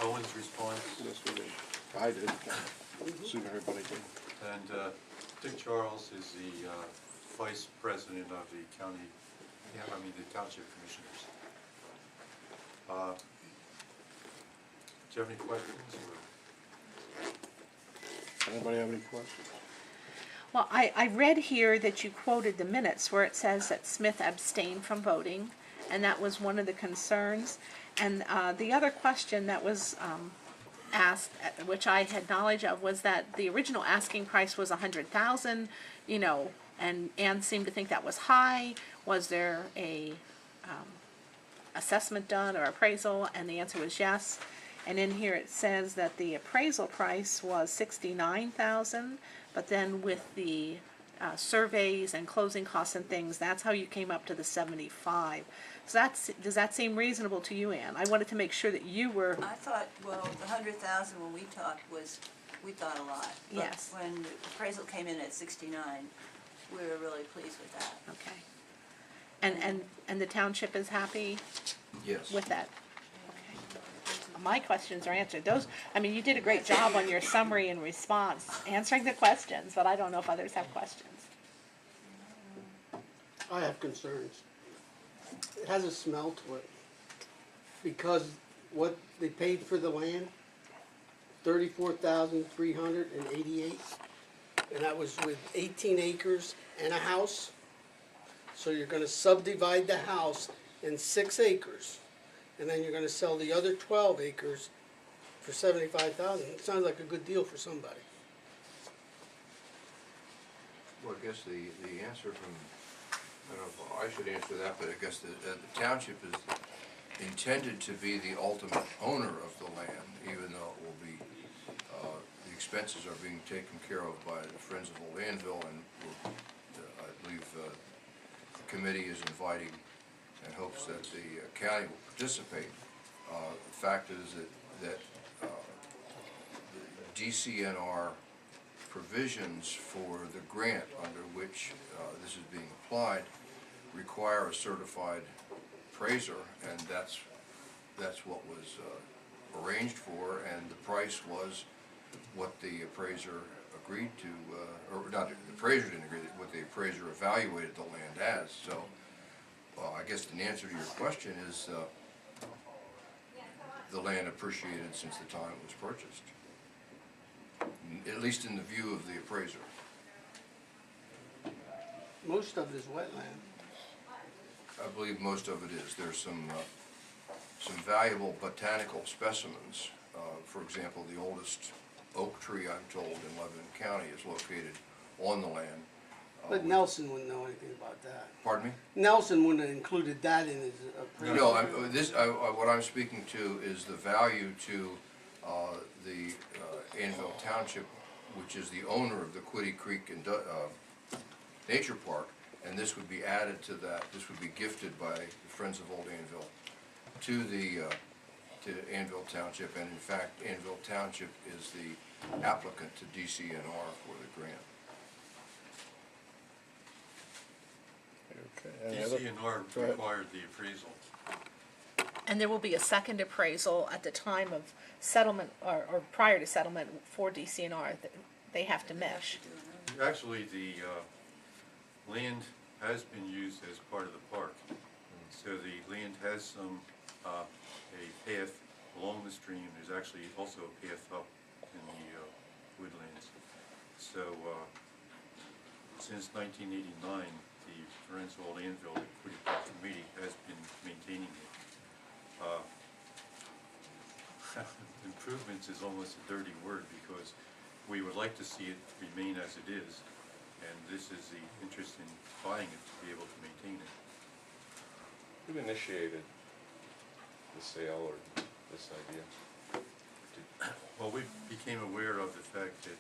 Owen's response, Yes, we did. I did. Assume everybody did. and Dick Charles is the vice president of the county, the township commissioners. Do you have any questions? Anybody have any questions? Well, I read here that you quoted the minutes where it says that Smith abstained from voting, and that was one of the concerns. And the other question that was asked, which I had knowledge of, was that the original asking price was $100,000, you know, and Ann seemed to think that was high. Was there a assessment done or appraisal? And the answer was yes. And in here it says that the appraisal price was $69,000, but then with the surveys and closing costs and things, that's how you came up to the 75. So does that seem reasonable to you, Ann? I wanted to make sure that you were. I thought, well, the 100,000 when we talked we thought a lot. But Yes. when the appraisal came in at 69, we were really pleased with that. Okay. And the township is happy Yes. with that? Okay. My questions are answered. You did a great job on your summary and response, answering the questions, but I don't know if others have questions. I have concerns. It has a smell to it. Because what they paid for the land, $34,388, and that was with 18 acres and a house. So you're gonna subdivide the house in 6 acres, and then you're gonna sell the other 12 acres for $75,000. It sounds like a good deal for somebody. Well, I guess the answer from, I don't know if I should answer that, but I guess the township is intended to be the ultimate owner of the land, even though it will be, the expenses are being taken care of by the Friends of Old Annville, and I believe the committee is inviting and hopes that the county will participate. The fact is that the DCNR provisions for the grant under which this is being applied require a certified appraiser, and that's what was arranged for, and the price was what the appraiser agreed to, or not, the appraiser didn't agree, what the appraiser evaluated the land as. So I guess the answer to your question is the land appreciated since the time it was purchased, at least in the view of the appraiser. Most of it is wetland. I believe most of it is. There's some valuable botanical specimens. For example, the oldest oak tree, I'm told, in Lebanon County is located on the land. But Nelson wouldn't know anything about that. Pardon me? Nelson wouldn't have included that in his appraisal. No, what I'm speaking to is the value to the Annville Township, which is the owner of the Quittie Creek Nature Park, and this would be added to that. This would be gifted by the Friends of Old Annville to Annville Township, and in fact, Annville Township is the applicant to DCNR for the grant. Okay. Any other? DCNR Go ahead. required the appraisal. And there will be a second appraisal at the time of settlement, or prior to settlement for DCNR. That they have to mesh. Actually, the land has been used as part of the park. So the land has some, a path along the stream. There's actually also a path up in the woodlands. So since 1989, the Friends of Old Annville, the Quittie Creek Committee, has been maintaining it. Improvements is almost a dirty word, because we would like to see it remain as it is, and this is the interest in buying it to be able to maintain it. Who initiated the sale or this idea? Well, we became aware of the fact that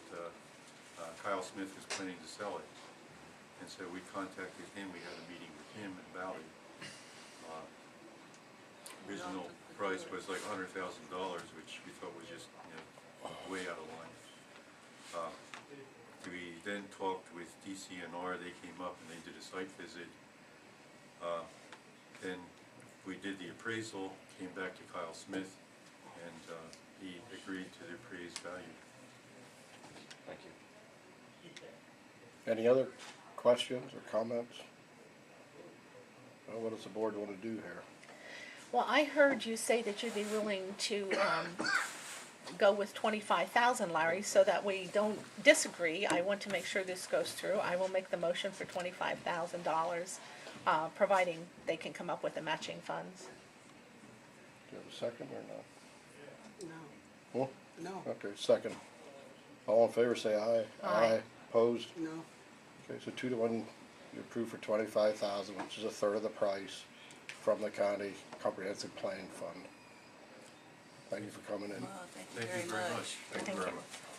Kyle Smith was planning to sell it, and so we contacted him. We had a meeting with him about it. Original price was like $100,000, which we thought was just, way out of line. We then talked with DCNR. They came up and they did a site visit. Then we did the appraisal, came back to Kyle Smith, and value. Thank you. Any other questions or comments? Well, what does the board wanna do here? Well, I heard you say that you'd be willing to, go with 25,000, Larry, so that we don't disagree. I want to make sure this goes through. I will make the motion for $25,000, providing they can come up with the matching funds. Do you have a second or not? No, Well, no, okay, second. All in favor, say aye. Aye. Opposed? no. Okay, so 2-1, you approve for 25,000, which is a third of the price from the county comprehensive plan fund. Thank you for coming in. Well, thank you Thank very you very much. much. Thank you Thank very you. much.